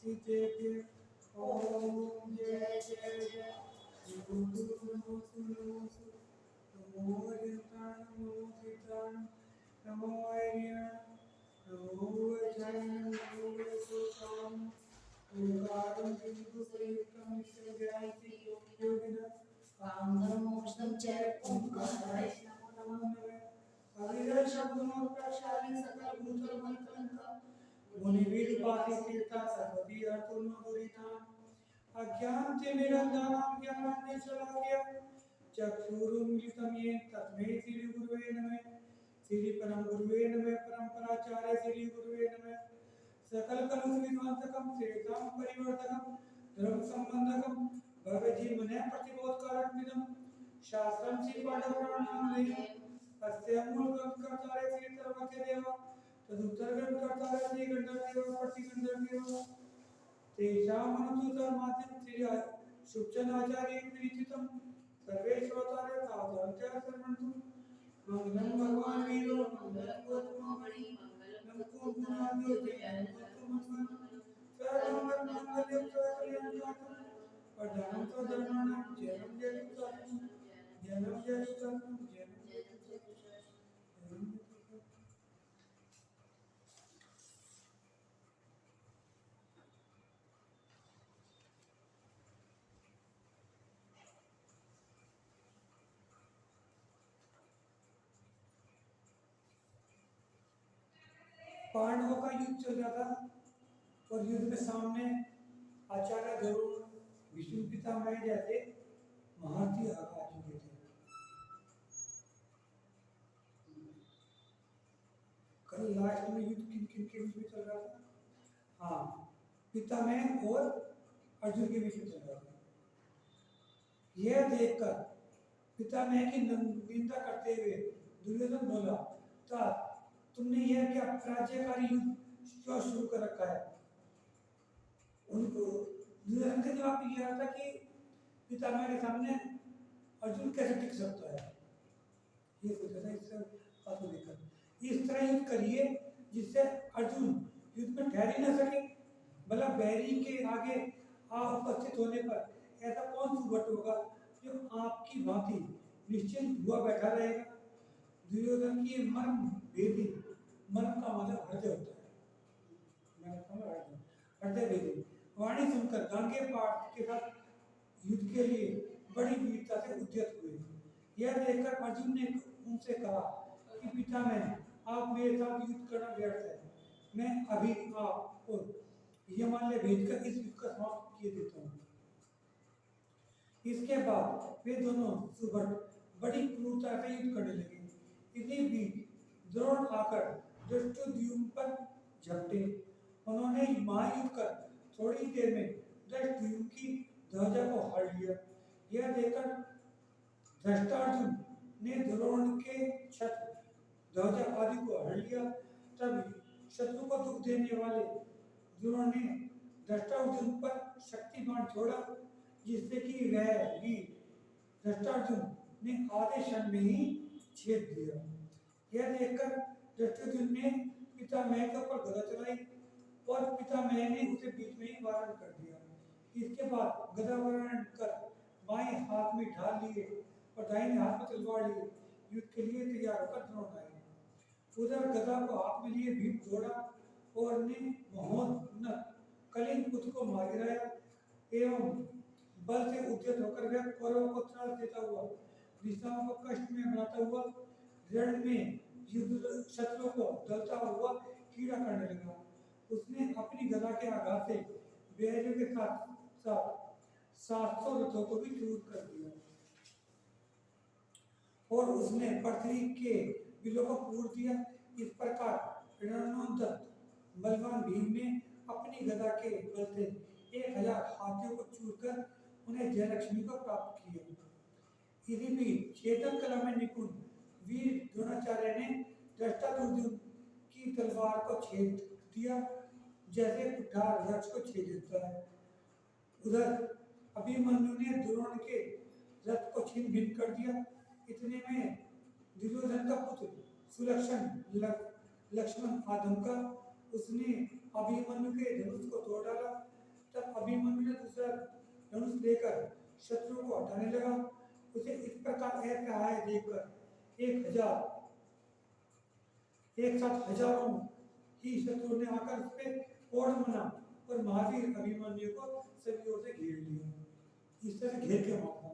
सीतेभ्य ओम जय जय जय नमो हरिताण नमो सीताण नमो हरियाण नमो वैचारण नमो वैसोकाम ओंकारं बिंदुसहितं नित्यज्ञायति योगिनः कामं मोक्षं च ओंकाराय नमो नमः अविरल शब्दों प्रशाली सकल भूतल मंत्र मुनिवीर पाति तीर्था सर्वती अर्थुनो दुरिता अज्ञान ते निरंजनाम ज्ञानांते चलाकिया चक्षुरुन्मिलितं येन तस्मै श्री गुरुवे नमः श्री परम गुरुवे नमः परंपराचार्य श्री गुरुवे नमः सकल कलुष विध्वंसकम श्रेताम परिवर्तकम धर्म संबंधकम भव्य जीवने प्रतिबोधकारक विदम शास्त्रम श्री पाठप्राणाम ले अस्य मूल कर्तारे श्री सर्वज्ञ देवा तदुत्तरगण कर्तारे श्री गंधर्व देवा प्रतिगंधर्व देवा तेषां मनोतुतर माध्यम श्री शुभचनाचार्य विरचितम सर्वे श्रोतारे साधुत्या सर्वन्तु मंगलम भगवान वीरो मंगलम गौतम मणि मंगलम कुमारो जयन मंगलम सर्वं मंगलम सर्वकल्याणं प्रधानं तो धर्माणां जयं जयं जयं जयं पांडवों का युद्ध चल रहा था और युद्ध में सामने आचार्य ध्रुव विष्णु पितामह जैसे महारथी आ चुके थे। कल लास्ट में युद्ध किन किन के बीच में चल रहा था? हाँ, पितामह और अर्जुन के बीच में चल रहा था। यह देखकर पितामह की निंदा करते हुए दुर्योधन बोला, तुमने यह क्या राज्यकारी युद्ध क्यों शुरू कर रखा है? उनको दुर्योधन का जवाब यह था कि पितामह के सामने अर्जुन कैसे टिक सकता है। ये सोचा था इस बात को लेकर इस तरह युद्ध करिए जिससे अर्जुन युद्ध में ठहर ही न सके, भला बैरी के आगे आप उपस्थित होने पर ऐसा कौन सुबट होगा जो आपकी भांति निश्चिंत हुआ बैठा रहेगा। दुर्योधन की मर्म भेदी, मर्म का मतलब हृदय होता है, हृदय भेदी वाणी सुनकर गांगे पाठ के साथ युद्ध के लिए बड़ी वीरता से उद्यत हुए। यह देखकर अर्जुन ने उनसे कहा कि पितामह, आप मेरे साथ युद्ध करना व्यर्थ है। मैं अभी आपको हिमालय भेजकर इस युद्ध का समाप्त किए देता हूँ। इसके बाद वे दोनों सुबह बड़ी क्रूरता से युद्ध करने लगे। इसी बीच द्रोण आकर दृष्टद्युम्न पर झपटे। उन्होंने महायुद्ध कर थोड़ी देर में दृष्टद्युम्न की ध्वजा को हर लिया। यह देखकर धृष्टार्जुन ने द्रोण के छत्र, ध्वजा आदि को हर लिया। तब शत्रु को दुख देने वाले द्रोण ने धृष्टार्जुन पर शक्तिबाण छोड़ा, जिससे कि वह भी धृष्टार्जुन ने आधे क्षण में ही छेद दिया। यह देखकर धृष्टार्जुन ने पितामह के ऊपर गदा चलाई और पितामह ने उसे बीच में ही वारण कर दिया। इसके बाद गदा वारण कर बाएं हाथ में ढाल लिए और दाहिने हाथ में तलवार लिए युद्ध के लिए तैयार होकर द्रोण आए। उधर गदा को हाथ में लिए भीम दौड़ा और ने महोन्नत कलिंग पुत्र को मार गिराया एवं बल से उद्यत होकर वह कौरवों को त्रास देता हुआ, दिशाओं को कष्ट में बनाता हुआ, रण में युद्ध शत्रुओं को दलता हुआ कीड़ा करने लगा। उसने अपनी गदा के आघात से बैरियों के साथ साथ 700 रथों को भी चूर कर दिया और उसने पृथ्वी के बिलों को पूर दिया। इस प्रकार रणोन्नत बलवान भीम ने अपनी गदा के बल से 1000 हाथियों को चूर कर उन्हें जयलक्ष्मी को प्राप्त किया। इसी बीच चेतन कला में निपुण वीर द्रोणाचार्य ने धृष्टाद्युम्न की तलवार को छेद दिया, जैसे कुठार वृक्ष को छेद देता है। उधर अभिमन्यु ने द्रोण के रथ को छीन भिन्न कर दिया। इतने में दुर्योधन का पुत्र सुलक्षण लक्ष्मण आदम का उसने अभिमन्यु के धनुष को तोड़ डाला तब अभिमन्यु ने दूसरा धनुष लेकर शत्रु को हटाने लगा। उसे इस प्रकार असहाय देखकर एक साथ हजारों ही शत्रु ने आकर उस पर ओढ़ बना और महावीर अभिमन्यु को सभी ओर से घेर लिया। इस तरह घेर के मारा।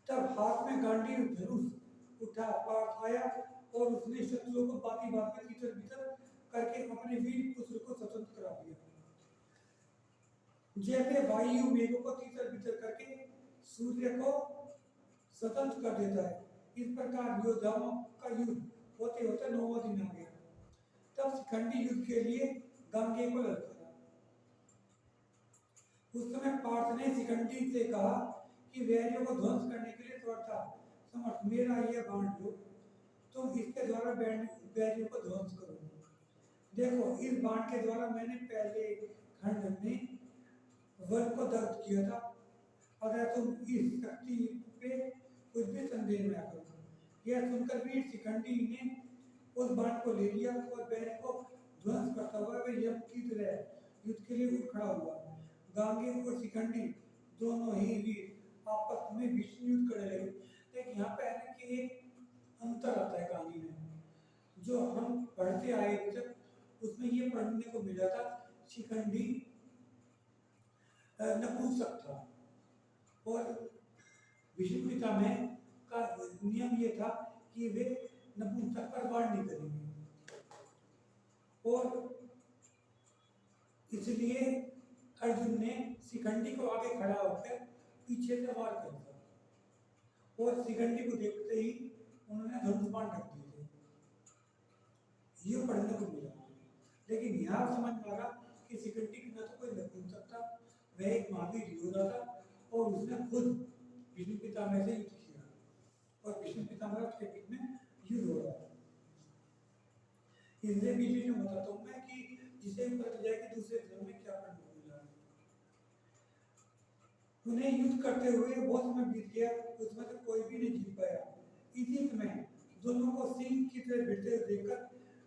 तब हाथ में गांडीव धनुष उठा पार्थ आया और उसने शत्रुओं को बाती बात में तीतर बितर करके अपने वीर पुत्र को स्वतंत्र करा दिया। जैसे वायु मेघों को तीतर बितर करके सूर्य को स्वतंत्र कर देता है, इस प्रकार योद्धाओं का युद्ध होते होते 9वां दिन आ गया। तब शिखंडी युद्ध के लिए गांगे को ललकारा। उस समय पार्थ ने शिखंडी से कहा कि वैरियों को ध्वंस करने के लिए समर्था समर्थ मेरा यह बाण लो, तुम इसके द्वारा वैरियों को ध्वंस करो। देखो, इस बाण के द्वारा मैंने पहले खंड में वन को दग्ध किया था, अगर तुम इस शक्ति पे कुछ भी संदेह न करो। यह सुनकर वीर शिखंडी ने उस बाण को ले लिया और बैर को ध्वंस करता हुआ वह यम की तरह युद्ध के लिए उठ खड़ा हुआ। गांगे और शिखंडी दोनों ही वीर आपस में भीषण युद्ध करने लगे। लेकिन यहाँ पे है कि एक अंतर आता है कहानी में, जो हम पढ़ते आए जब उसमें ये पढ़ने को मिला था शिखंडी नपुंसक था और भीष्म पितामह का नियम ये था कि वे नपुंसक पर वार नहीं करेंगे और इसलिए अर्जुन ने शिखंडी को आगे खड़ा होकर पीछे से वार कर दिया और शिखंडी को देखते ही उन्होंने धनुष बाण रख दिए थे। ये पढ़ने को मिला, लेकिन यहाँ समझ में आ रहा कि शिखंडी न तो कोई नपुंसक था, वह एक महावीर योद्धा था और उसने खुद भीष्म पितामह से युद्ध किया और भीष्म पितामह के बीच में युद्ध हो रहा है। इसलिए बीच में बताता हूँ मैं कि जिसे पता जाए कि दूसरे धर्म में क्या पढ़ने को मिला है। उन्हें युद्ध करते हुए बहुत समय बीत गया, उसमें तो कोई भी नहीं जीत पाया। इसी समय दोनों को सिंह की तरह भिड़ते देखकर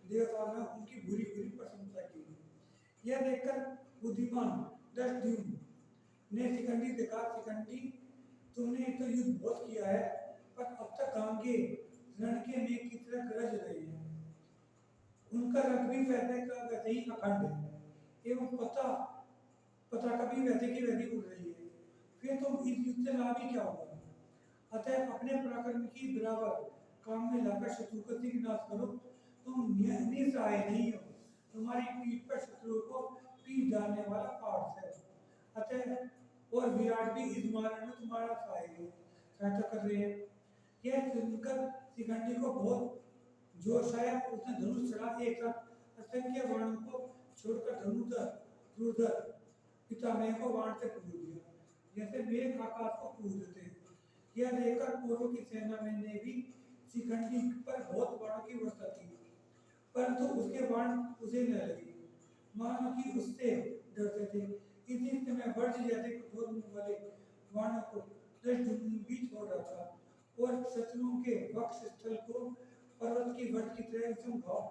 देवताओं ने उनकी बुरी बुरी प्रशंसा की। यह देखकर बुद्धिमान दृष्टद्युम्न ने शिखंडी से कहा, शिखंडी तुमने तो युद्ध बहुत किया है, पर अब तक गांगे रण के मेघ की तरह गरज रहे हैं। उनका रंग भी वैसे का वैसे ही अखंड है एवं पता कभी वैसे की वैसी उड़ रही है। फिर तुम इस युद्ध से लाभ ही क्या होगा? अतः अपने पराक्रम की बराबर काम में लाकर शत्रु का सिंह नाश करो। तुम निसहाय नहीं हो, तुम्हारी पीठ पर शत्रु को पीट डालने वाला पार्थ है। अतः और विराट भी इस मारण में तुम्हारा सहायता कर रहे हैं। यह सुनकर शिखंडी को बहुत जोश आया, उसने धनुष चढ़ा एक साथ असंख्य बाणों को छोड़कर धनुधर पितामह को बाण से कूद दिया, जैसे मेघ आकाश को कूद देते हैं। यह देखकर कौरवों की सेना में ने भी शिखंडी पर बहुत बाणों की वर्षा की, परंतु उसके बाण उसे न लगे, मानो कि उससे डरते थे। इसी समय वर्ष जैसे कठोर मुंह वाले बाणों को दृष्टद्युम्न भी छोड़ रहा था और शत्रुओं के वक्ष स्थल को पर्वत की वट की तरह घाव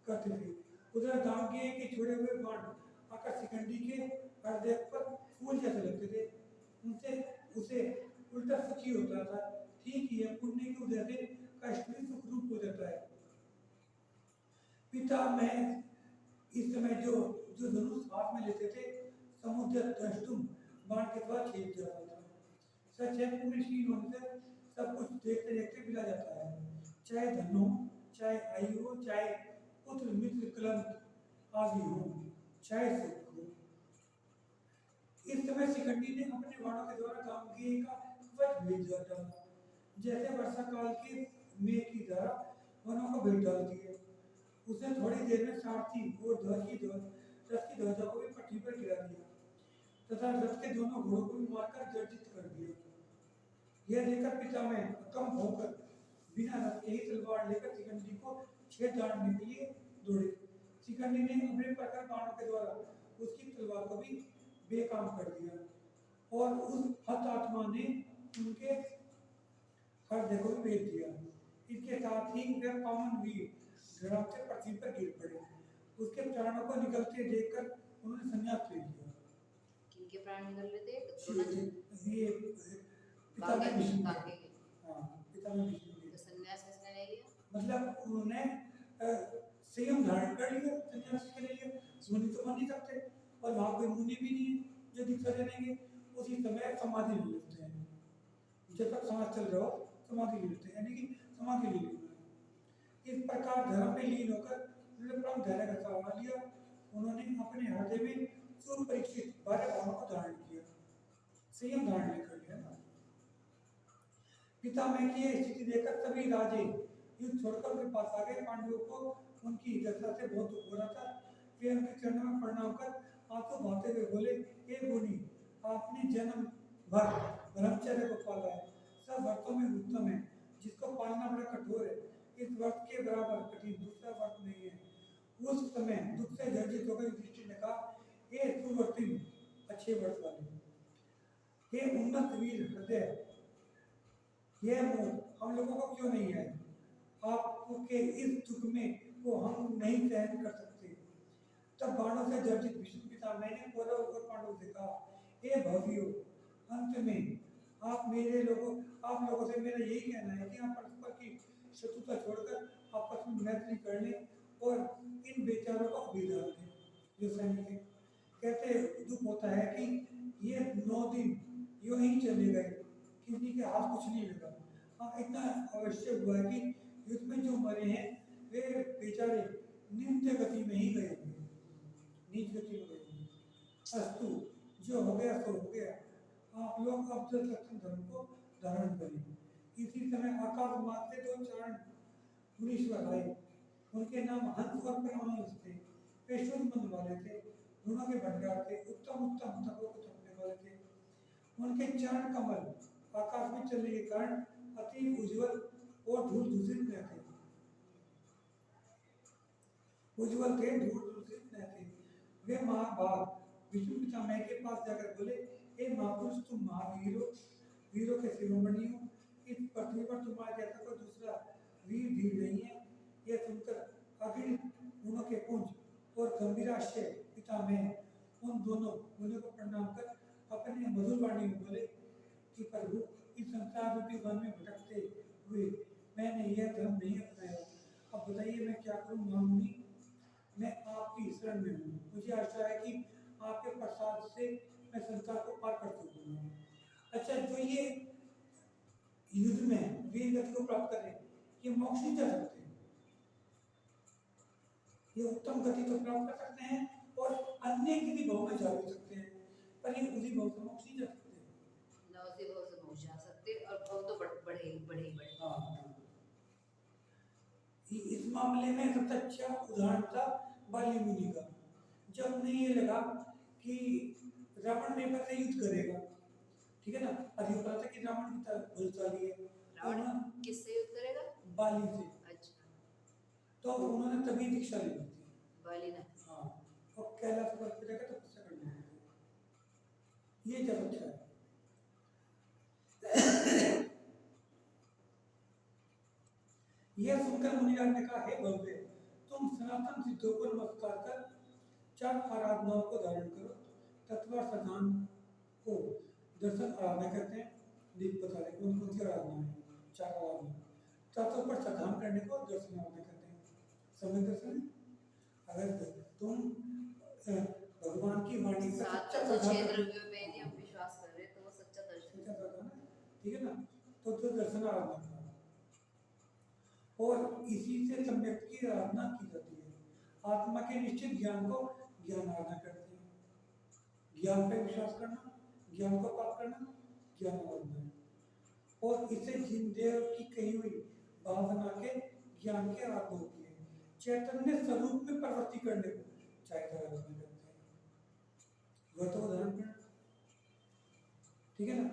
करते थे। उधर गांगे के छोड़े हुए बाण आकर शिखंडी के हृदय पर फूल जैसे लगते थे। उनसे उसे उल्टा सुख ही होता था। ठीक ही है, पुण्य की वजह से कष्ट भी सुख रूप हो जाता है। पितामह इस समय जो धनुष हाथ में लेते थे, समुद्र दृष्टुम बाण के द्वारा छेद जाता था। सच है, पुण्यशील होने से सब कुछ देखते देखते मिला जाता है, चाहे धन हो, चाहे आयु हो, चाहे पुत्र मित्र कलंक आदि हो, चाहे सुख हो। इस समय शिखंडी ने अपने बाणों के द्वारा गांगे का कवच भेद डाला, जैसे वर्षा काल के मेघ की धारा वनों को भेद डालती है। उसने थोड़ी देर में सारथी और रथ की ध्वजा को भी पटरी पर गिरा दिया तथा रथ के दोनों घोड़ों को भी मारकर जर्जित कर दिया। यह देखकर पितामह कम होकर बिना रथ के ही तलवार लेकर शिखंडी को छेद डालने के लिए दौड़े। शिखंडी ने अपने प्रखर बाणों के द्वारा उसकी तलवार को भी बेकाम कर दिया और उस हत आत्मा ने उनके हृदय को भी भेज दिया। इसके साथ ही वह पावन वीर धड़ाम से पृथ्वी पर गिर पड़े। उसके प्राणों को निकलते देखकर उन्होंने संन्यास ले लिया। किनके प्राण निकल रहे थे? द्रोणाचार्य। ये पिता में भीष्म काके के। के। हाँ, पिता में भीष्म के। तो संन्यास किसने ले लिया? मतलब उन्होंने संयम धारण कर लिया संन्यास के लिए। मुनि तो बन नहीं सकते और वहाँ कोई मुनि भी नहीं है जो दीक्षा दे देंगे। उसी समय समाधि ले लेते हैं, जब तक समाज चल रहा हो समाधि ले लेते हैं, यानी कि समाधि ले लेते हैं। इस प्रकार धर्म में लीन होकर उन्होंने परम धैर्य का सहारा लिया। उन्होंने अपने हृदय में सुपरीक्षित 12 भावों को धारण किया, संयम धारण कर लिया ना। पितामह की स्थिति देखकर सभी राजे युद्ध छोड़कर उनके पास आ गए। पांडवों को उनकी दशा से बहुत दुख हो रहा था। वे उनके चरणों में प्रणाम कर आंसू बहाते हुए बोले, हे मुनि, आपने जन्म भर ब्रह्मचर्य को पाला है, सब व्रतों में उत्तम है, जिसको पालना बड़ा कठोर है। इस व्रत के बराबर कठिन दूसरा व्रत नहीं है। उस समय दुख से जर्जित होकर युधिष्ठिर ने कहा, हे सुव्रती अच्छे व्रत वाले, हे उन्नत वीर हृदय, यह मोह हम लोगों को क्यों नहीं है? आपके इस दुख में को हम नहीं सहन कर सकते। तब बाणों से जर्जित भीष्म पितामह ने कौरव और पांडवों से कहा, हे भव्यो, अंत में आप लोगों से मेरा यही कहना है कि आप परस्पर की शत्रुता छोड़कर आपस में मैत्री कर लें और इन बेचारों को अभिदान दें। जो सैनिक है कहते दुख होता है कि ये 9 दिन यूं ही चले गए, किसी के हाथ कुछ नहीं लगा। हाँ, इतना अवश्य हुआ है कि युद्ध में जो मरे हैं वे बेचारे नित्य गति में ही गए होंगे, नीच गति में गए होंगे। अस्तु, जो हो गया सो हो गया। आप लोग अब लक्षण धर्म को धारण करें। इसी समय आकाश मार्ग से 2 चारण मुनीश्वर आए। उनके नाम हंस और परमानस थे। वे शुद्ध मन वाले थे, गुणों के भंडार थे, उत्तम उत्तम तपों को थकने वाले थे। उनके चरण कमल आकाश में चलने के कारण अति उज्जवल और धूल दूषित न थे। उज्जवल थे, धूल दूषित न थे। वे महाभाग विष्णु पितामह के पास जाकर बोले, हे महापुरुष, तुम महावीर हो, वीरों के शिरोमणि हो। इस पृथ्वी पर तुम्हारे जैसा कोई दूसरा वीर भी नहीं है। यह सुनकर अगिन गुणों के पुंज और गंभीराशय पितामह उन दोनों मुनियों को प्रणाम कर अपने मधुर वाणी में बोले कि प्रभु, इस संसार रूपी वन में भटकते हुए मैंने यह धर्म नहीं अपनाया। अब बताइए मैं क्या करूं महामुनि? मैं आपकी शरण में हूँ। मुझे आशा है कि आपके प्रसाद से मैं संसार को पार कर सकूंगा। अच्छा, तो ये युद्ध में वीर गति को प्राप्त करें, ये मोक्ष नहीं जा सकते, ये उत्तम गति तो प्राप्त कर सकते हैं और अन्य किसी भाव में जा भी सकते हैं, पर ये उसी भाव से मोक्ष नहीं जा सकते। ना उसी भाव से मोक्ष जा सकते और भाव तो बढ़े। हाँ, इस मामले में सबसे अच्छा उदाहरण था बाली मुनि का। जब उन्हें ये लगा कि रावण मेरे पर से युद्ध करेगा, ठीक है ना, अधिक पता था कि रावण की तरह बलशाली है। रावण किससे युद्ध करेगा? बाली से। अच्छा, तो उन्होंने तभी दीक्षा ले ली थी। बाली ने। हाँ, और कैलाश पर्वत पे जाकर तपस्या करने लगे। ये जब अच्छा है। यह सुनकर मुनिराज ने कहा, हे भव्य, तुम सनातन सिद्धों को नमस्कार कर 4 आराधनाओं को धारण करो। तत्व प्रधान को दर्शन आराधना कहते हैं। दीप बता रहे कौन कौन सी आराधना है? 4 आराधना। तत्व पर श्रद्धान करने को दर्शन आराधना कहते हैं। समय दर्शन। अगर तुम भगवान की वाणी पर सच्चा विश्वास कर रहे तो वो सच्चा दर्शन है, ठीक है ना, तो दर्शन आराधना और इसी से सम्यक की आराधना की जाती है। आत्मा के निश्चित ज्ञान को ज्ञान आराधना करते हैं। ज्ञान पे विश्वास करना, ज्ञान को प्राप्त करना ज्ञान आराधना है। और इससे जिनदेव की कही हुई भावना के ज्ञान की आराधना होती है। चैतन्य स्वरूप में प्रवृत्ति करने को चैतन्य आराधना करते हैं। वह तो उदाहरण करना, ठीक है ना।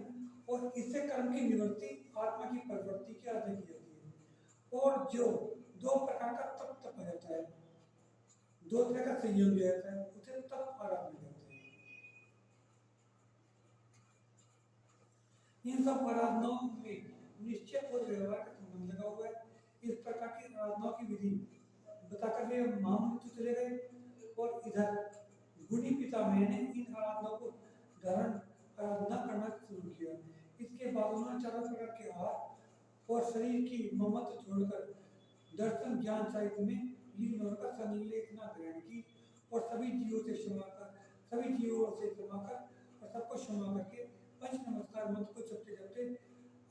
और इससे कर्म की निवृत्ति, आत्मा की प्रवृत्ति की आराधना की जाती है। और जो 2 प्रकार का तप हो जाता है, 2 तरह का संयम दिया जाता है, उसे तप आराधना कहते हैं। इन सब आराधनाओं में निश्चय और व्यवहार का संबंध लगा हुआ है। इस प्रकार की आराधनाओं की विधि बताकर वे महामुनि चले गए और इधर गुणी पितामह ने इन आराधनाओं को आराधना करना शुरू किया। इसके बाद उन्होंने चारों प्रकार के आहार और शरीर की ममत्व छोड़कर दर्शन ज्ञान साहित्य में लीन होकर संलेखना ग्रहण की और सभी जीवों से क्षमा कर और सबको क्षमा करके पंच नमस्कार मंत्र को जपते जपते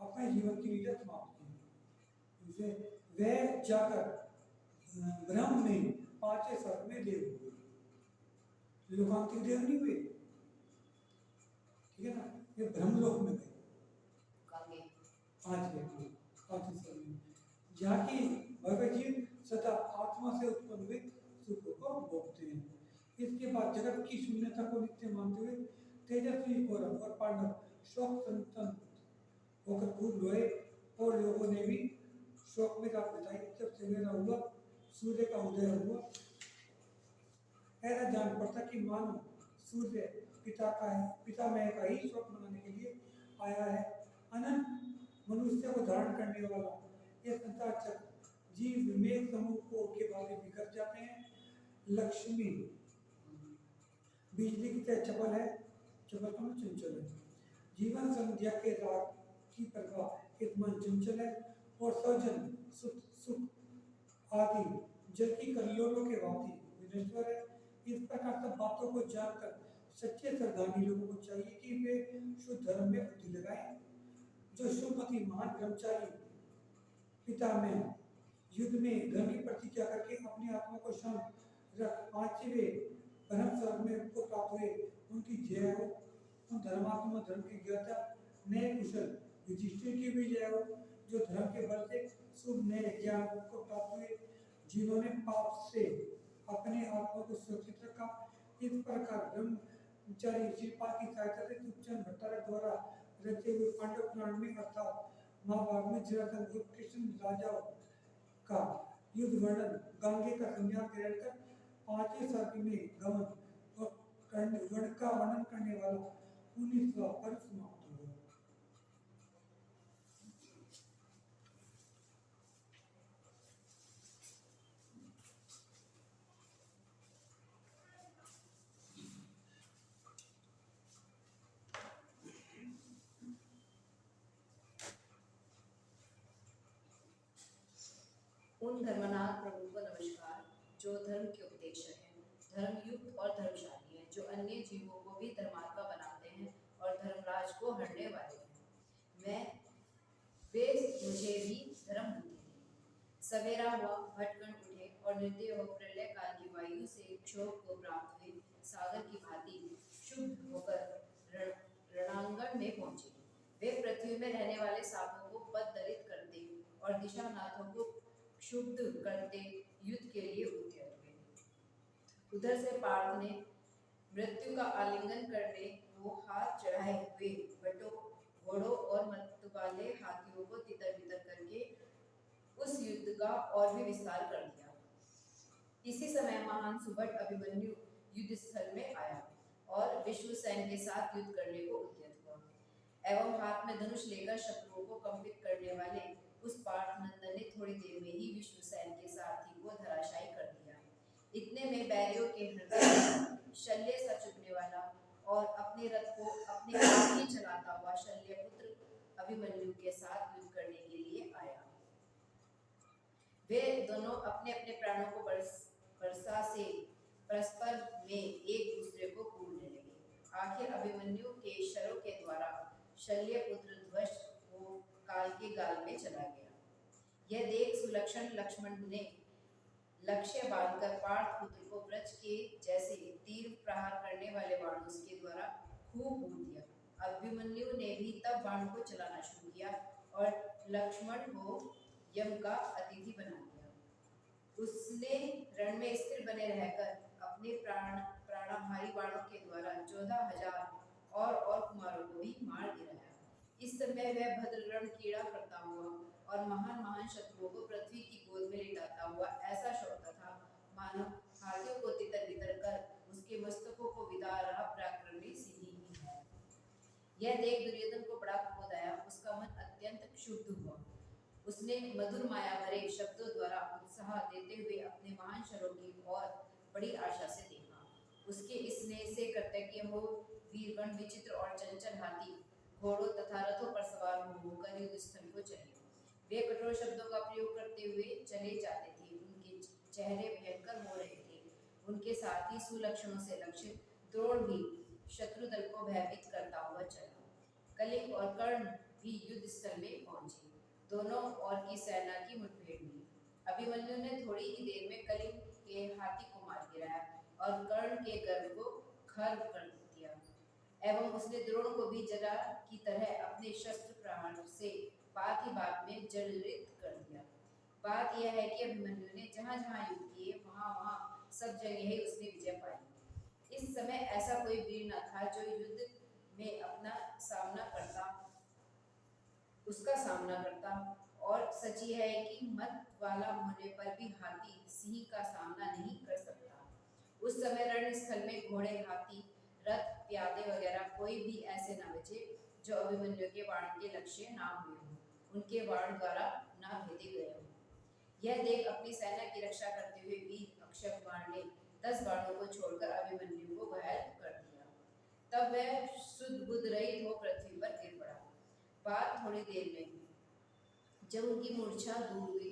अपने जीवन की लीला समाप्त की। वह जाकर ब्रह्म में पांचवें स्वर्ग में देव हुए। लोकांतिक देव नहीं हुए, ठीक है ना, ये ब्रह्मलोक में गए कांगे पांचवें स्वर्ग में, जहाँ की भव्य जीव सदा आत्मा से उत्पन्न हुए सुखों को भोगते हैं। इसके बाद जगत की शून्यता को नित्य मानते हुए तेजस्वी कौरव और पांडव शोक संतप्त होकर खूब रोए और लोगों ने भी शोक में रात बिताई। जब सवेरा हुआ, सूर्य का उदय हुआ, ऐसा जान पड़ता कि मानो सूर्य पितामह का ही शोक मनाने के लिए आया है। अनंत मनुष्य को धारण करने वाला यह संसार चक्र जीव मेघ समूह को के बारे बिखर जाते हैं। लक्ष्मी बिजली की तरह चपल है, चपल का मन चंचल है। जीवन संध्या के राग की प्रवाह एक मन चंचल है और सौजन सुख आदि जल की कलियों के भांति विनश्वर है। इस प्रकार सब बातों को जानकर सच्चे श्रद्धालु लोगों को चाहिए कि वे शुद्ध धर्म में बुद्धि लगाएं। जो शुभमति महान ब्रह्मचारी पितामह युद्ध में धर्म की प्रतिज्ञा करके अपनी आत्मा को शांत रख पांचवें परम स्वर्ग में को प्राप्त हुए, उनकी जय हो। उन धर्मात्मा धर्म की ज्ञाता नए कुशल युधिष्ठिर की भी जय हो, जो धर्म के बल से शुभ नए ज्ञान को प्राप्त हुए, जिन्होंने पाप से अपने आत्मा को सुरक्षित रखा। इस प्रकार ब्रह्मचारी शिल्पा की सहायता से सुखचंद भट्टारक द्वारा रचे हुए पांडव पुराण में अर्थात महाभारत में जरासंध और कृष्ण राजाओं का युद्ध वर्णन गंगे का संज्ञान ग्रहण कर पांचवें स्वर्ग में गमन और गण का वर्णन करने वाला 19वां पर्व समाप्त हुआ। उन धर्मनाथ प्रभु को नमस्कार, जो धर्म के उपदेशक हैं, धर्मयुक्त और धर्मशाली हैं, जो अन्य जीवों को भी धर्मात्मा बनाते हैं और धर्मराज को हरने वाले हैं। वे मुझे भी धर्म बुद्धि दी। सवेरा हुआ, भटकन उठे और निर्दय हो प्रलय काल की वायु से क्षोभ को प्राप्त हुए सागर की भांति शुद्ध होकर रणांगण में पहुंचे। वे पृथ्वी में रहने वाले सांपों को पद दलित करते और दिशानाथों को क्षुब्ध करते युद्ध के लिए उद्यत हुए। उधर से पार्थ ने मृत्यु का आलिंगन करने को हाथ चढ़ाए हुए बटों, घोड़ों और मतवाले हाथियों को तितर बितर करके उस युद्ध का और भी विस्तार कर दिया। इसी समय महान सुभट अभिमन्यु युद्ध स्थल में आया और विश्वसेन के साथ युद्ध करने को उद्यत हुआ, एवं हाथ में धनुष लेकर शत्रुओं को कंपित करने वाले उस पार्थ नंदन ने थोड़ी देर में ही विश्वसेन के सारथी को धराशायी कर दिया। इतने में बैरियों के हृदय शल्य सा चुभने वाला और अपने रथ को अपने हाथ ही चलाता हुआ शल्य पुत्र अभिमन्यु के साथ युद्ध करने के लिए आया। वे दोनों अपने अपने प्राणों को वर्षा से परस्पर में एक दूसरे को कूटने लगे। आखिर अभिमन्यु के शरों के द्वारा शल्य पुत्र ध्वज को काल के गाल में चला गया। यह देख सुलक्षण लक्ष्मण ने लक्ष्य बांधकर पार्थ पुत्र को वृक्ष के जैसे तीर प्रहार करने वाले बाणों के द्वारा खूब भून दिया। अभिमन्यु ने भी तब बाण को चलाना शुरू किया और लक्ष्मण को यम का अतिथि बना दिया। उसने रण में स्थिर बने रहकर अपने प्राणहारी बाणों के द्वारा 14,000 और कुमारों को भी मार गिराया। इस समय वह भद्र रण कीड़ा करता हुआ और महान महान शत्रुओं को पृथ्वी की गोद में लिटाता हुआ ऐसा शौकता था, मानो हाथियों को तितर बितर कर उसके मस्तकों को विदा रहा पराक्रमी सिंह ही है। यह देख दुर्योधन को बड़ा क्रोध आया, उसका मन अत्यंत क्षुब्ध हुआ। उसने मधुर माया भरे शब्दों द्वारा उत्साह देते हुए अपने महान शरों की ओर बड़ी आशा से देखा। उसके स्नेह स्नेह से कृतज्ञ हो वीरगण विचित्र और चंचल हाथी घोड़ों तथा रथों पर सवार होकर युद्ध स्थल को चले। वे कठोर शब्दों का प्रयोग करते हुए चले जाते थे। उनके चेहरे भयंकर हो रहे थे। उनके साथी सुलक्षणों से लक्षित द्रोण भी शत्रु दल को भयभीत करता हुआ चला। कलिंग और कर्ण भी युद्ध स्थल में पहुंचे। दोनों ओर की सेना की मुठभेड़ हुई। अभिमन्यु ने थोड़ी ही देर में कलिंग के हाथी को मार गिराया और कर्ण के गर्व को खर्व कर दिया एवं उसने द्रोण को भी जरा की तरह अपने शस्त्र प्रहार से बात ही बात में जर्जरित कर दिया। बात यह है कि अभिमन्यु ने जहाँ जहाँ युद्ध किए वहाँ सब जगह ही उसने विजय पाई। इस समय ऐसा कोई वीर न था जो युद्ध में उसका सामना करता। और सच यह है कि मत वाला होने पर भी हाथी सिंह का सामना नहीं कर सकता। उस समय रणस्थल में घोड़े, हाथी, रथ, प्यादे वगैरह कोई भी ऐसे न बचे जो अभिमन्यु के बाण के लक्ष्य ना हुए हों, उनके बाण द्वारा ना भेदे गए हों। यह देख अपनी सेना की रक्षा करते हुए वीर अक्षय कुमार ने 10 बाणों को छोड़कर अभिमन्यु को घायल कर दिया। तब वह शुद्ध बुद्ध रहित हो पृथ्वी पर गिर पड़ा। बात थोड़ी देर में हुई। जब उनकी मूर्छा दूर हुई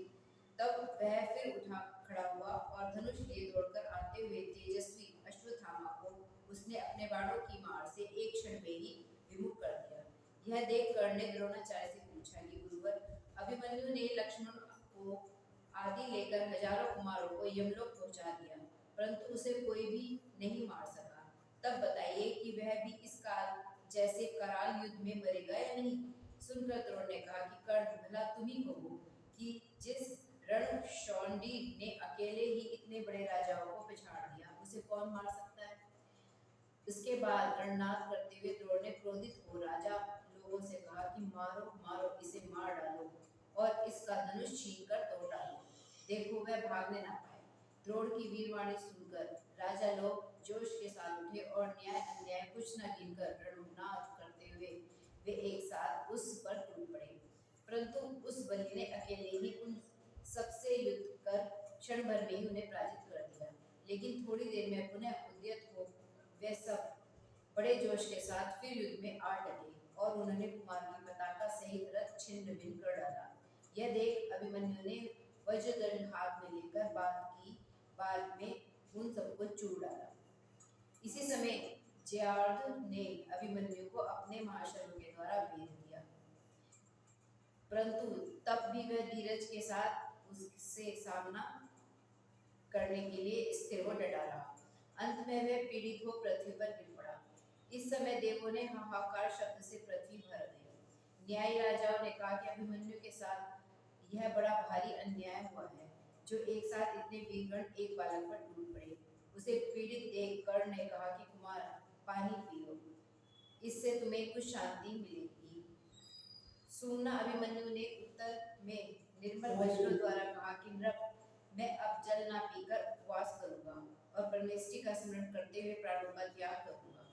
तब वह फिर उठा खड़ा हुआ और धनुष लिए दौड़कर आते हुए तेजस्वी अश्वत्थामा को उसने अपने बाणों की मार से एक क्षण में ही विमुख कर दिया। यह देख कर्ण ने द्रोणाचार्य से पूछा कि गुरुवर, अभिमन्यु ने लक्ष्मण को आदि लेकर हजारों कुमारों को यमलोक पहुंचा दिया, परंतु उसे कोई भी नहीं मार सका। तब बताइए कि वह भी इस काल जैसे कराल युद्ध में मरेगा या नहीं। सुनकर द्रोण ने कहा कि कर्ण, भला तुम ही कहो कि जिस रणशौंडी ने अकेले ही इतने बड़े राजाओं को पिछाड़ दिया, उसे कौन मार सकता है। इसके बाद रणनाद करते हुए द्रोण ने क्रोधित हो राजा लोगों से कहा कि मारो मारो, इसे मार डालो और इसका धनुष छीन कर तोड़ डालो, देखो वह भागने ना पाए। द्रोण की वीरवाणी सुनकर राजा लोग जोश के साथ उठे और न्याय अन्याय कुछ न गिनकर रणनाद करते हुए वे एक साथ उस पर टूट पड़े। परंतु उस बलि ने अकेले ही उन सबसे युद्ध कर क्षण भर में ही उन्हें पराजित कर दिया। लेकिन थोड़ी देर में पुनः उद्यत हो वे सब बड़े जोश के साथ फिर युद्ध में आ डटे और उन्होंने कुमार की पताका सहित रथ छिन्न भिन्न कर डाला। यह देख अभिमन्यु ने वज्रदंड हाथ में लेकर बाद में उन सबको चूर डाला। इसी समय जयाद्र ने अभिमन्यु को अपने महाशयों के द्वारा भेद दिया, परंतु तब भी वह धीरज के साथ उससे सामना करने के लिए स्थिर व डटा रहा। अंत में वह पीड़ित हो पृथ्वी पर गिर पड़ा। इस समय देवों ने हाहाकार शब्द से पृथ्वी भर गई। न्यायी राजाओं ने कहा कि अभिमन्यु के साथ यह बड़ा भारी अन्याय हुआ है, जो एक साथ इतने वीरगण एक बालक पर टूट पड़े। उसे पीड़ित देख कर्ण ने कहा कि कुमार, पानी पियो, इससे तुम्हें कुछ शांति मिलेगी। सुनना अभिमन्यु ने उत्तर में निर्मल वचनों द्वारा कहा कि नृप, मैं अब जल ना पीकर उपवास करूंगा और परमेष्टि का स्मरण करते हुए प्राणों का त्याग करूंगा।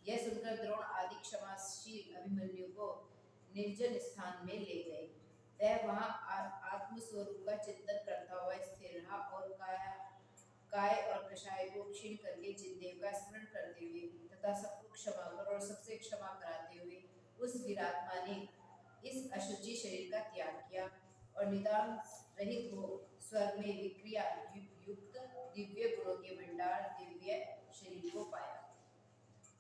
यह सुनकर द्रोण आदि क्षमाशील अभिमन्यु को निर्जन स्थान में ले गए। वह वहां आत्मस्वरूप का चिंतन करता हुआ स्थिर रहा और काय और कषाय को क्षीण करके जिनदेव का स्मरण करते हुए तथा सबको क्षमा कर और सबसे क्षमा कराते हुए उस वीरात्मा ने इस अशुचि शरीर का त्याग किया और निदान रहित हो स्वर्ग में विक्रिया युक्त दिव्य गुणों के भंडार दिव्य शरीर को पाया।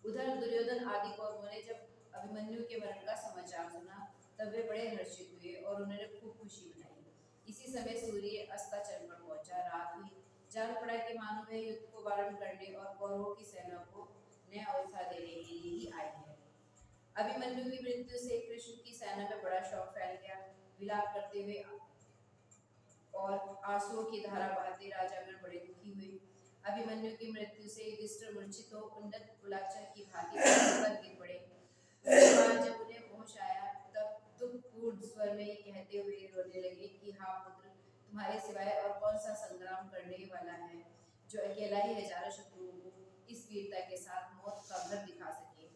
उधर दुर्योधन आदि कौरवों ने जब अभिमन्यु के मरण का समाचार सुना तब वे बड़े हर्षित हुए और उन्होंने खूब खुशी मनाई। इसी समय सूर्य अस्ताचल पर पहुंचा, रात हुई। जान पड़ा कि मानो वे युद्ध को वारण करने और कौरवों की सेना को नया उत्साह देने के लिए ही आए हैं। अभिमन्यु की मृत्यु से कृष्ण की सेना में बड़ा शोक फैल गया। विलाप करते हुए और आंसुओं की धारा बहाते राजागण बड़े दुखी हुए। अभिमन्यु की मृत्यु से युधिष्ठिर मूर्छित हो उन्नत कुलाचार की भांति पर गिर पड़े। उसके बाद जब उन्हें होश आया तब दुखपूर्ण स्वर में ये कहते हुए रोने लगे कि हाँ पुत्र, तुम्हारे सिवाय और कौन सा संग्राम करने वाला है जो अकेला ही हजारों शत्रुओं को इस वीरता के साथ मौत का घर दिखा सके।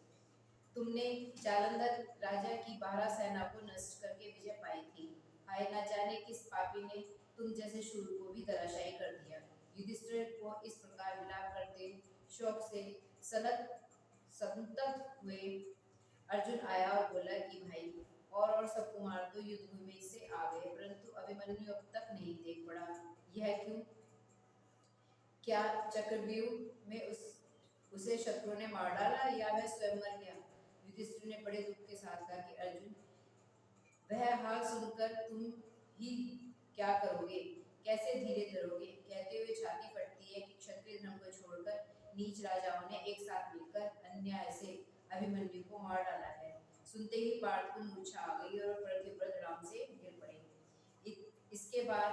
तुमने जालंधर राजा की 12 सेना को नष्ट करके विजय पाई थी। हाय, न जाने किस पापी ने तुम जैसे शूर को भी धराशायी कर दिया। युधिष्ठिर को इस प्रकार विलाप करते शोक से संतप्त हुए अर्जुन आया और बोला कि भाई और सब कुमार तो युद्ध भूमि से आ गए, परंतु अभिमन्यु अब तक नहीं देख पड़ा। यह क्यों? क्या चक्रव्यूह में उसे शत्रु ने मार डाला या वह स्वयं मर गया? युधिष्ठिर ने बड़े दुख के साथ कहा कि अर्जुन, वह हाल सुनकर तुम ही क्या करोगे, कैसे धीरे धरोगे? कहते हुए छाती फटती है कि क्षत्रिय धर्म को छोड़कर नीच राजाओं ने एक साथ मिलकर अन्याय से अभिमन्यु को मार डाला है। सुनते ही पार्थ को मूर्छा आ गई और पृथ्वी पर धड़ाम से गिर पड़े। इसके बाद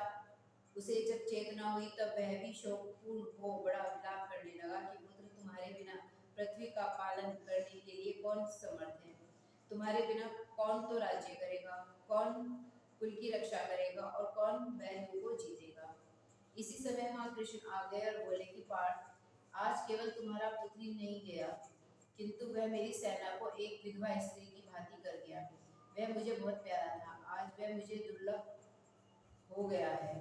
उसे जब चेतना हुई तब वह भी शोकपूर्ण हो बड़ा विलाप करने लगा कि पुत्र, तुम्हारे बिना पृथ्वी का पालन करने के लिए कौन समर्थ है? तुम्हारे बिना कौन तो राज्य करेगा, कौन कुल की रक्षा करेगा और कौन बहनों को जीतेगा? इसी समय वहां कृष्ण आ गए और बोले कि पार्थ, आज केवल तुम्हारा पुत्र ही नहीं गया, किंतु वह मेरी सेना को एक विधवा स्त्री की भांति कर गया। वह मुझे बहुत प्यारा था, आज वह मुझे दुर्लभ हो गया है।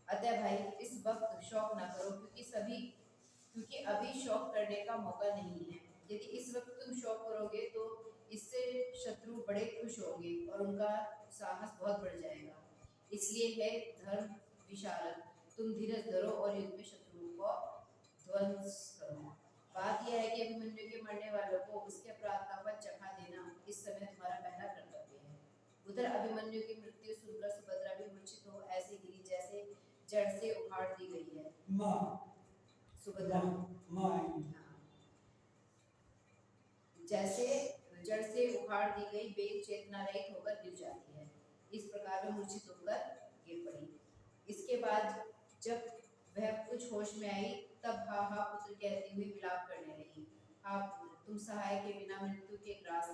अतः भाई, इस वक्त शोक न करो, क्योंकि अभी शोक करने का मौका नहीं है। यदि इस वक्त तुम शोक करोगे तो इससे शत्रु बड़े खुश होंगे और उनका साहस बहुत बढ़ जाएगा। इसलिए है धर्म विशारद, तुम धीरज धरो और युद्ध में शत्रु को ध्वंस करो। बात यह है कि अभिमन्यु के मरने वालों को उसके अपराध का फल चखा देना इस समय तुम्हारा पहला कर्तव्य है। उधर अभिमन्यु की मृत्यु सुनकर सुभद्रा भी मूर्छित हो ऐसे गिरी जैसे जड़ से उखाड़ दी गई है। सुभद्रा जैसे जड़ से उखाड़ दी गई बेल चेतना रहित होकर गिर जाती है, इस प्रकार वह मूर्छित होकर गिर पड़ी। इसके बाद जब वह कुछ होश में आई तब हा हा पुत्र कहती हुई विलाप करने लगी। हा पुत्र, तुम सहाय के बिना मृत्यु के ग्रास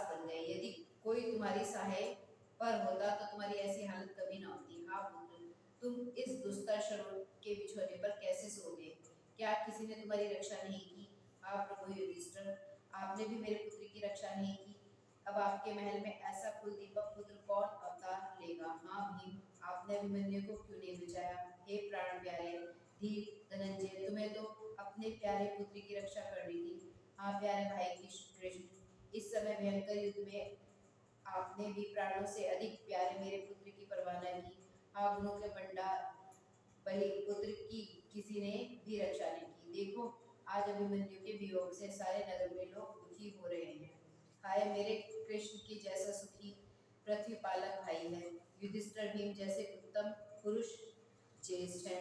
बन गए। यदि कोई तुम्हारी सहाय पर होता तो तुम्हारी ऐसी हालत कभी न होती। हा पुत्र, तुम इस दुस्तर शरों के बिछोने पर कैसे सोओगे? क्या किसी ने तुम्हारी रक्षा नहीं की? हा प्रभु युधिष्ठिर, आपने भी मेरे पुत्र की रक्षा नहीं की। अब आपके महल में ऐसा कुलदीपक पुत्र कौन अवतार लेगा? हाँ भीम, आपने अभिमन्यु को क्यों नहीं बचाया? हे प्राण प्यारे धीर धनंजय, तुम्हें तो अपने प्यारे पुत्र की रक्षा करनी थी। हाँ प्यारे भाई कृष्ण, इस समय भयंकर युद्ध में आपने भी प्राणों से अधिक प्यारे मेरे पुत्र की परवाह न की। हाँ गुणों के भंडार बलि पुत्र की किसी ने भी रक्षा नहीं की। देखो, आज अभिमन्यु के वियोग से सारे नगर में लोग दुखी हो रहे हैं। हाय मेरे कृष्ण की जैसा सुखी पृथ्वी पालक भाई है। युधिष्ठिर भीम जैसे उत्तम पुरुष ज्येष्ठ है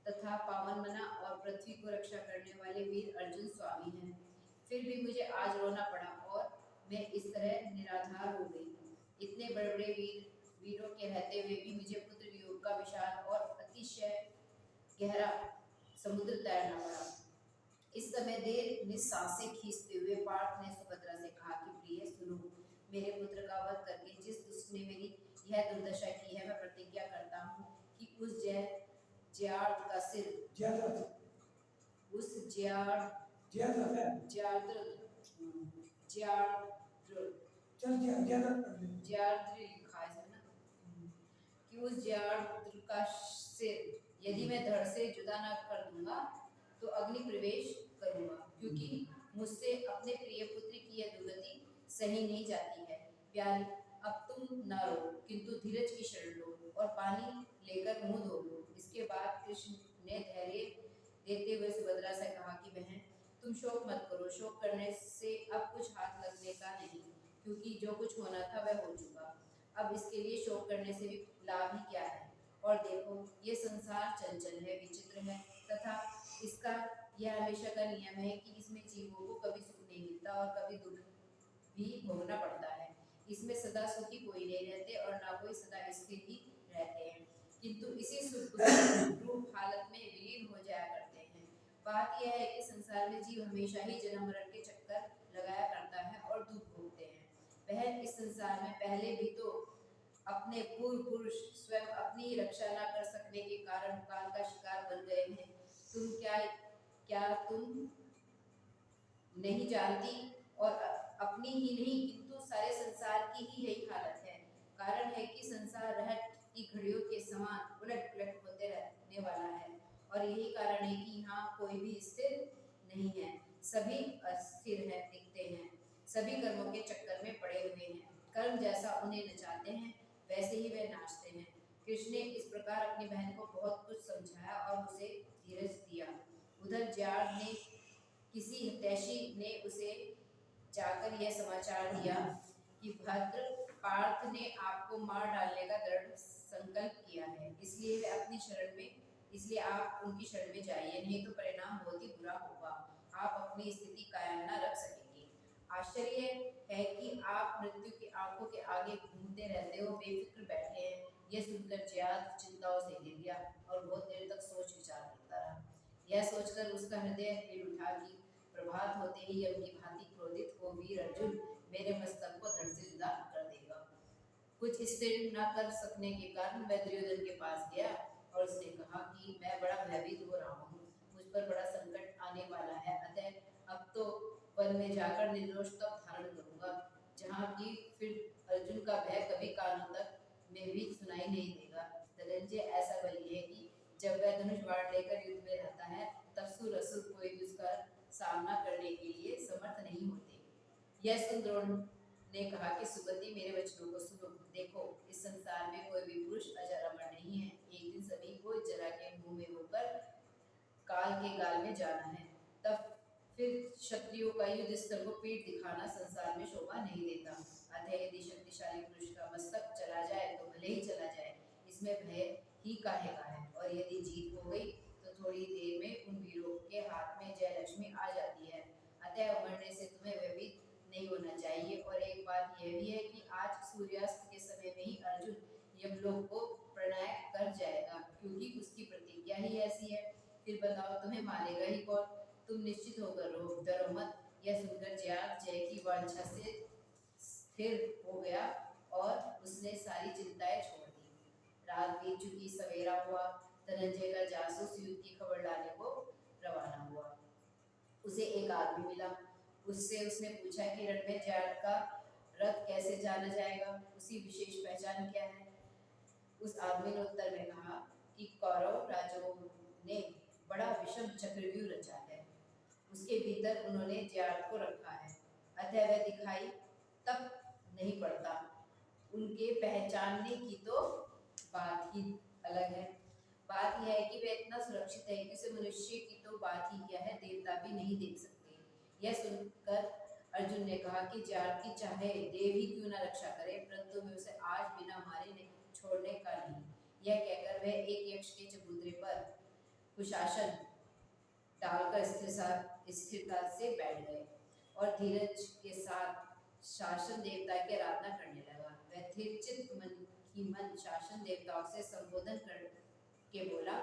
तथा पावन मना और पृथ्वी को रक्षा करने वाले वीर अर्जुन स्वामी हैं। फिर भी मुझे आज रोना पड़ा और मैं इस तरह निराधार हो गई। इतने बड़े बड़े वीरों के रहते हुए भी मुझे पुत्र वियोग का विशाल और अतिशय गहरा समुद्र तैरना पड़ा। इस समय देर निस्सासें खींचते हुए पार्थ ने सुभद्रा से कहा कि प्रिय सुनो, मेरे पुत्र का वध करके जिस दुष्ट ने मेरी यह दुर्दशा की है, मैं प्रतिज्ञा करता हूँ कि उस ज्यार्द का सिर यदि मैं धड़ से जुदा न कर दूंगा तो अग्नि प्रवेश करूंगा, क्योंकि मुझसे अपने प्रिय पुत्र की यह दुर्गति सही नहीं जाती है। प्यारी, अब तुम न रो, किंतु धीरज की शरण लो और पानी लेकर मुंह धो लो। इसके बाद कृष्ण ने धैर्य देते हुए सुभद्रा से कहा कि बहन, तुम शोक मत करो। शोक करने से अब कुछ हाथ लगने का नहीं, क्योंकि जो कुछ होना था वह हो चुका। अब इसके लिए शोक करने से भी लाभ ही क्या है? और देखो, ये संसार चंचल है, विचित्र है तथा इसका यह हमेशा का नियम है कि इसमें जीवों को कभी सुख नहीं मिलता और कभी दुख भी भोगना पड़ता है। इसमें सदा सुखी कोई नहीं रहते और ना कोई सदा स्थिर ही रहते हैं, किंतु इसी सुख रूप हालत में विलीन हो जाया करते हैं। बात यह है कि संसार में जीव हमेशा ही जन्म मरण के चक्कर लगाया करता है और दुख भोगते हैं। बहन, इस संसार में पहले भी तो अपने पूर्व पुरुष स्वयं अपनी रक्षा न कर सकने के कारण काल का शिकार बन गए हैं। तुम नहीं जानती और अपनी ही नहीं किंतु सारे संसार की ही यही हालत है। कारण है कि संसार रहट की घड़ियों के समान उलट पुलट होते रहने वाला है और यही कारण है कि यहाँ कोई भी स्थिर नहीं है, सभी अस्थिर है दिखते हैं, सभी कर्मों के चक्कर में पड़े हुए हैं। कर्म जैसा उन्हें नचाते हैं वैसे ही वे नाचते हैं। कृष्ण ने इस प्रकार अपनी बहन को बहुत कुछ समझाया और उसे धीरज दिया। उधर जार्द ने किसी हितैषी ने उसे जाकर यह समाचार दिया कि भद्र पार्थ ने आपको मार डालने का दृढ़ संकल्प किया है, इसलिए आप उनकी शरण में जाइए, नहीं तो परिणाम बहुत ही बुरा होगा। आप अपनी स्थिति कायम न रख सकेंगे। आश्चर्य है कि आप मृत्यु की आंखों के आगे घूमते रहते हो, बेफिक्र बैठे हैं। यह सुनकर जयाद चिंताओं से घिर गया और बहुत देर तक सोच विचार करता रहा। यह सोचकर उसका हृदय हिल उठा कि प्रभात होते ही यम की भांति क्रोधित हो वीर अर्जुन मेरे मस्तक को धड़ से जुदा कर देगा। कुछ स्थिर न कर सकने के कारण वह दुर्योधन के पास गया और उसने कहा कि मैं बड़ा भयभीत हो रहा हूँ, मुझ पर बड़ा संकट आने वाला है, अतः अब तो वन में जाकर निर्दोष तप धारण करूंगा, जहाँ की फिर अर्जुन का भय कभी कानों तक में भी सुनाई नहीं देगा। धनंजय ऐसा बली है कि जब वह धनुष बाण लेकर युद्ध में रहता है तब सुर असुर कोई भी उसका सामना करने के लिए समर्थ नहीं होते। यह सुन द्रोण ने कहा कि सुगति मेरे वचनों को सुनो, देखो इस संसार में कोई भी पुरुष अजर अमर नहीं है, एक दिन सभी को जरा के मुंह में होकर काल के गाल में जाना है, तब फिर क्षत्रियों का युद्ध स्थल को पीठ दिखाना संसार में शोभा नहीं देता। अतः यदि शक्तिशाली पुरुष का मस्तक चला जाए तो भले ही चला जाए, इसमें भय ही काहे का है, और यदि जीत हो गई तो थोड़ी देर में उन वीरों के हाथ में जय लक्ष्मी आ जाती है। अतः मरने से तुम्हें भयभीत नहीं होना चाहिए। और एक बात यह भी है कि आज सूर्यास्त के समय में ही अर्जुन यमलोक को प्रणय कर जाएगा, क्योंकि उसकी प्रतिज्ञा ही ऐसी है। फिर बताओ तुम्हें मारेगा ही कौन? तुम निश्चित होकर रहो, डरो मत। यह सुनकर जयाद जय की वांछा से स्थिर हो गया और उसने सारी चिंताएं छोड़ दी। रात बीत चुकी, सवेरा हुआ। धनंजय का जासूस युद्ध की खबर लाने को रवाना हुआ। उसे एक आदमी मिला, उससे उसने पूछा कि रण में जयाद का रथ कैसे जाना जाएगा, उसकी विशेष पहचान क्या है। उस आदमी ने उत्तर में कहा कि कौरव राजाओं ने बड़ा विषम चक्रव्यूह रचा है, उसके भीतर उन्होंने जयाद को रखा है, अतः वह दिखाई तक नहीं पड़ता। उनके पहचानने की तो बात ही अलग है। बात यह है कि वह इतना सुरक्षित है कि उसे मनुष्य की तो बात ही क्या है, देवता भी नहीं देख सकते। यह सुनकर अर्जुन ने कहा कि जयाद की चाहे देव ही क्यों न रक्षा करे, परंतु मैं उसे आज बिना मारे नहीं छोड़ने का नहीं। यह कहकर वह एक यक्ष के चबूतरे पर कुशासन डालकर स्थिरता से बैठ गए और धीरज के साथ शासन देवता की आराधना करने लगा। वह स्थिर चित्त मन शासन देवताओं से संबोधन करके बोला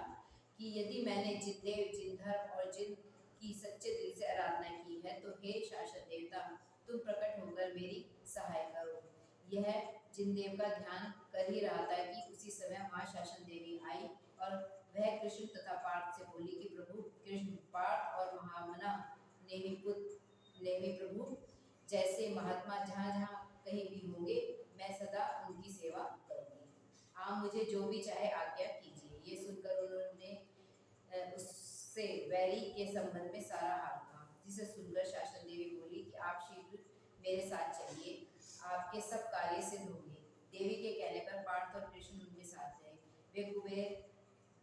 कि यदि मैंने जिन देव, जिन धर्म और जिन की सच्चे दिल से आराधना की है, तो हे शासन देवता, तुम प्रकट होकर मेरी सहाय करो। यह जिनदेव का ध्यान कर ही रहा था कि उसी समय माँ शासन देवी आई और वह कृष्ण तथा पार्थ से बोली कि प्रभु कृष्ण, पार्थ और महामना नेमी प्रभु जैसे महात्मा जहाँ जहाँ कहीं भी होंगे, मैं सदा उनकी सेवा करूंगी। आप मुझे जो भी चाहे आज्ञा कीजिए। ये सुनकर उन्होंने उससे वैरी के संबंध में सारा हाल कहा, जिसे सुनकर शासन देवी बोली कि आप शीघ्र मेरे साथ चलिए, आपके सब कार्य सिद्ध होंगे। देवी के कहने पर पार्थ और कृष्ण उनके साथ गए। वे कुबेर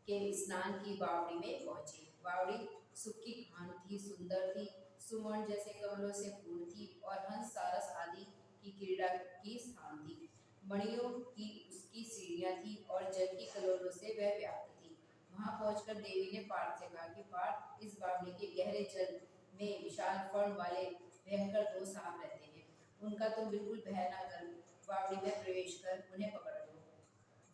के स्नान की बावड़ी में पहुंचे। बावड़ी सुख की खान थी, सुंदर थी, सुमन जैसे कमलों से पूर्ण थी और हंस सारस आदि की क्रीड़ा की स्थान थी। मणियों की उसकी सीढ़ियां थी और जल की कलोलों से वह व्याप्त थी। वहां पहुंचकर देवी ने पार्थ से कहा कि पार्थ, इस बावड़ी के गहरे जल में विशाल फण वाले भयंकर दो सांप रहते हैं, उनका तुम बिल्कुल भय न कर बावड़ी में प्रवेश कर उन्हें पकड़ लो।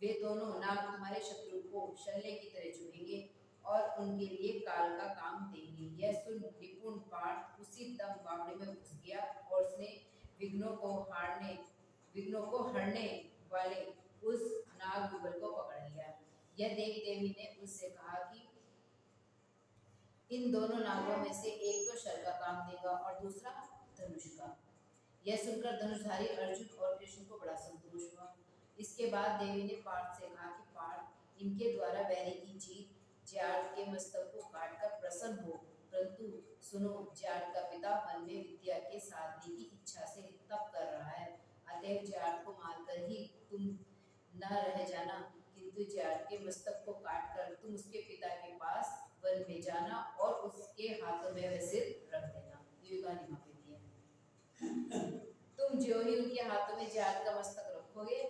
वे दोनों नाग तुम्हारे शत्रु को शल्य की तरह चुभेंगे और उनके लिए काल का काम देंगे। यह सुन निपुण पार्थ उसी दम बावड़ी में घुस गया और उसने विघ्नों को हरने वाले उस नाग युगल को पकड़ लिया। यह देख देवी ने उससे कहा कि इन दोनों नागों में से एक तो शर का काम देगा और दूसरा धनुष का। यह सुनकर धनुषधारी अर्जुन और कृष्ण को बड़ा संतोष हुआ। इसके बाद देवी ने पार्थ से कहा कि पार्थ, इनके द्वारा वैरी की जीत जाट के मस्तक को काटकर प्रसन्न हो, परंतु सुनो, जाट का पिता मन में विद्या के साधने की इच्छा से तप कर रहा है, अतएव जाट को मारकर ही तुम न रह जाना, किंतु जाट के मस्तक को काटकर तुम उसके पिता के पास वन में जाना और उसके हाथों में वह सिर रख देना। ये कहानी वहां पे दी है। तुम जो ही उनके हाथों में जाट का मस्तक रखोगे,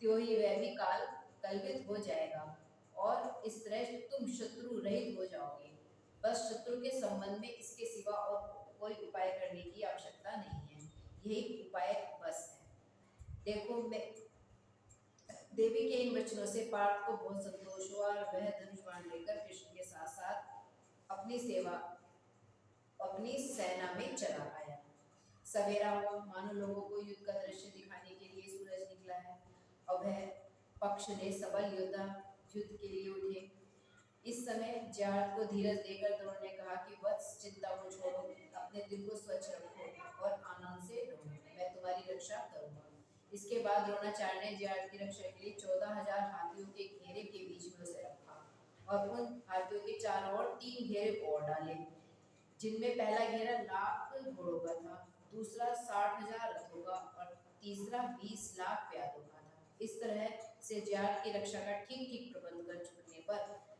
त्यों ही वह भी काल कल्पित हो जाएगा और इस तरह तुम शत्रु रहित हो जाओगे। बस शत्रु के संबंध में इसके सिवा और कोई उपाय करने की आवश्यकता नहीं है, यही उपाय बस है। देखो, मैं देवी के इन वचनों से पार्थ को बहुत संतोष हुआ और वह धनुष बाण लेकर कृष्ण के साथ साथ अपनी सेना में चला आया। सवेरा हुआ, मानो लोगों को युद्ध का दृश्य दिखाने के लिए सूरज निकला है। अभय पक्ष ने सबल योद्धा युद्ध के लिए उठे। इस समय जाट को धीरज देकर द्रोण ने कहा कि वत्स, चिंता को छोड़ो, अपने दिल को स्वच्छ रखो और आनंद से रहो, मैं तुम्हारी रक्षा करूंगा। इसके बाद द्रोणाचार्य ने जाट की रक्षा के लिए 14,000 हाथियों के घेरे के बीच में उसे रखा और उन हाथियों के चारों ओर 3 घेरे और डाले, जिनमें पहला घेरा 1,00,000 घोड़ों का था, दूसरा 60,000 रथों का और तीसरा 20 लाख प्यादों का था। इस तरह से जाट की रक्षा का ठीक ठीक प्रबंध कर चुकने पर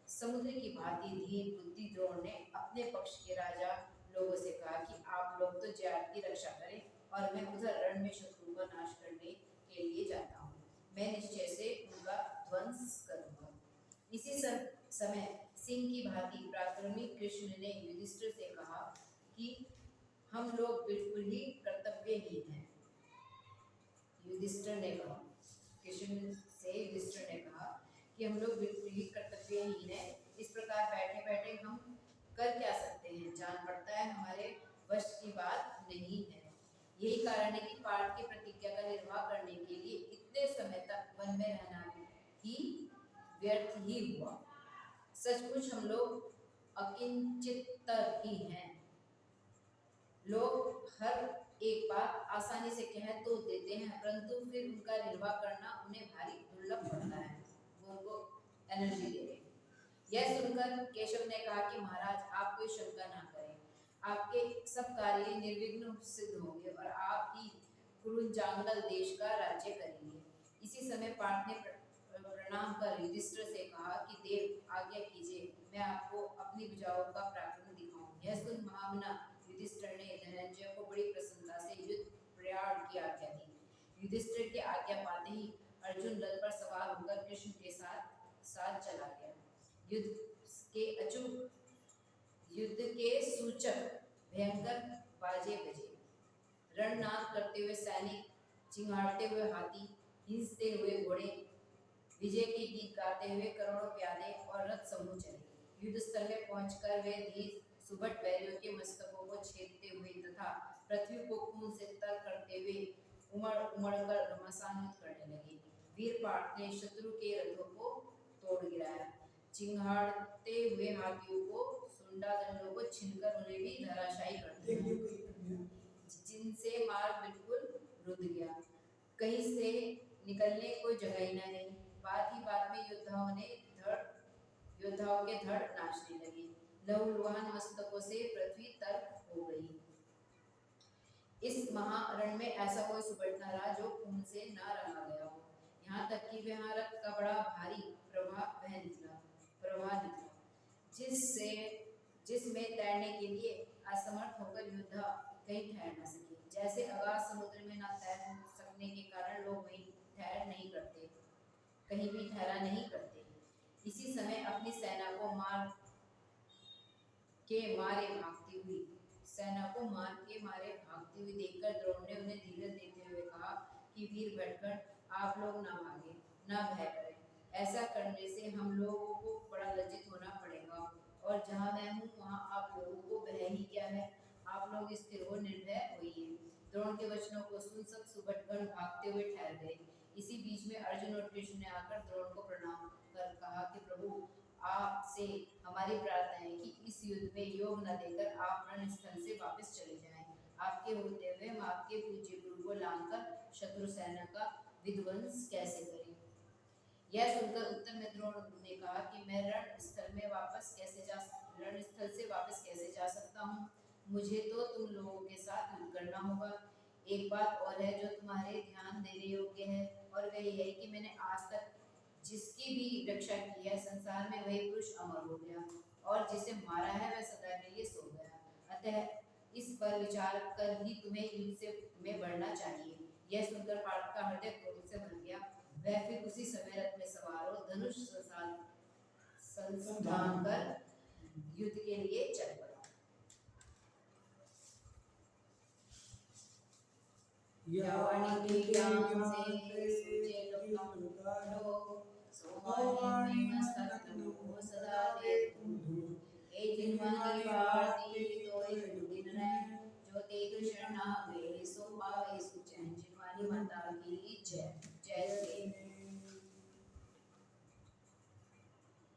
समुद्र की भांति धीर बुद्धि द्रोण ने अपने पक्ष के राजा लोगों से कहा कि आप लोग तो जाट की रक्षा करें और मैं उधर रण में शत्रु का नाश करने के लिए जाता हूँ। मैं निश्चय से उनका ध्वंस करूंगा। इसी समय सिंह की भांति पराक्रमी कृष्ण ने युधिष्ठिर से कहा कि हम लोग बिल्कुल ही कर्तव्यहीन हैं। युधिष्ठिर ने कहा कि हम लोग बिल्कुल ही कर्तव्यहीन हैं। इस प्रकार बैठे बैठे हम कर क्या सकते हैं, जान पड़ता है हमारे वश की बात नहीं है। यही कारण है कि पार्थ की प्रतिज्ञा का निर्वाह करने के लिए इतने समय तक वन में रहना ही व्यर्थ ही हुआ। सचमुच हम लोग अकिंचितर ही हैं। लोग हर एक बात आसानी से कह तो देते हैं, परंतु फिर उनका निर्वाह करना उन्हें भारी दुर्लभ पड़ता है। वो उनको एनर्जी दे रहे। यह सुनकर केशव ने कहा कि महाराज, आप कोई शंका ना करें, आपके सब कार्य निर्विघ्न सिद्ध होंगे और आप ही कुरुंजांगल देश का राज्य करेंगे। इसी समय पार्थ ने प्रणाम कर युधिष्ठिर से कहा कि देव आज्ञा कीजिए, मैं आपको अपनी भुजाओं का पराक्रम दिखाऊं। यह सुन महामना युधिष्ठिर ने धनंजय को बड़ी प्रसन्नता से युद्ध प्रयाण की आज्ञा दी। युधिष्ठिर की आज्ञा पाते ही अर्जुन रथ पर सवार होकर कृष्ण के साथ चला गया। युद्ध के सूचक भयंकर बाजे बजे। रणनाद करते हुए सैनिक, चिंगाड़ते हुए हाथी, हिंसते हुए घोड़े, विजय के गीत गाते हुए करोड़ों प्यादे और रथ समूह चले। युद्ध स्थल में पहुंचकर वे धीर सुबट बैरियों के मस्तकों को छेदते हुए तथा पृथ्वी को खून से तर करते हुए उमड़ कर घमासान करने लगे। वीर पार्थ ने शत्रु के रथों को तोड़ गिराया, चिंगाड़ते हुए हाथियों को, सुंडा दंडों को छीनकर उन्हें भी धराशायी कर दिया, जिनसे मार्ग बिल्कुल रुध गया, कहीं से निकलने को जगह ही न रही। बात ही बात में योद्धाओं के धड़ नाचने लगे, लहूलुहान मस्तकों से पृथ्वी तर हो गई। इस महारण में ऐसा कोई सुबट न रहा जो खून से न रंगा गया हो। यहाँ तक कि वहाँ रक्त का बड़ा भारी प्रवाह निकला, जिसमें तैरने के लिए असमर्थ होकर योद्धा कहीं ठहर न सके। जैसे अगाध समुद्र में न तैर सकने के कारण लोग वहीं ठहर नहीं करते, कहीं भी ठहरा नहीं करते। इसी समय अपनी सेना को मार के मारे भागती हुई देखकर द्रोण ने उन्हें धीरज देते हुए कहा कि वीर भटकर, आप लोग ना भागे, ना भय करें। ऐसा करने से हम लोगों को बड़ा लज्जित होना पड़ेगा, और जहाँ मैं हूँ वहाँ आप लोगों को भय ही क्या है। आप लोग स्थिर हो, निर्भय होइए। द्रोण के वचनों को सुन सब सुबटगण भागते हुए ठहर गए। इसी बीच में अर्जुन और कृष्ण ने आकर द्रोण को प्रणाम कर कहा कि प्रभु, आपसे हमारी प्रार्थना है कि इस युद्ध में योग न देकर आप रणस्थल से वापस चले जाएं। आपके होते हुए हम आपके पूज्य गुरु को लांघकर शत्रु सेना का विध्वंस कैसे करें। यह सुनकर उत्तर में द्रोण ने कहा कि मैं रणस्थल से वापस कैसे जा सकता हूँ। मुझे तो तुम लोगों के साथ युद्ध करना होगा। एक बात और है जो तुम्हारे ध्यान देने योग्य है, और वह यह है कि मैंने आज तक जिसकी भी रक्षा की है संसार में वही पुरुष अमर हो गया, और जिसे मारा है वह सदा के लिए सो गया। अतः इस पर विचार कर ही तुम्हें युद्ध में बढ़ना चाहिए। यह सुनकर पार्थ का हृदय क्रोध से भर गया। वह फिर उसी समय रथ में सवार हो धनुष संधान कर युद्ध के लिए चल पड़ा। यावाणी के ज्ञान से सूझे लोकालो सोमानी मस्तक नो सदा देतु हे जिन्वानी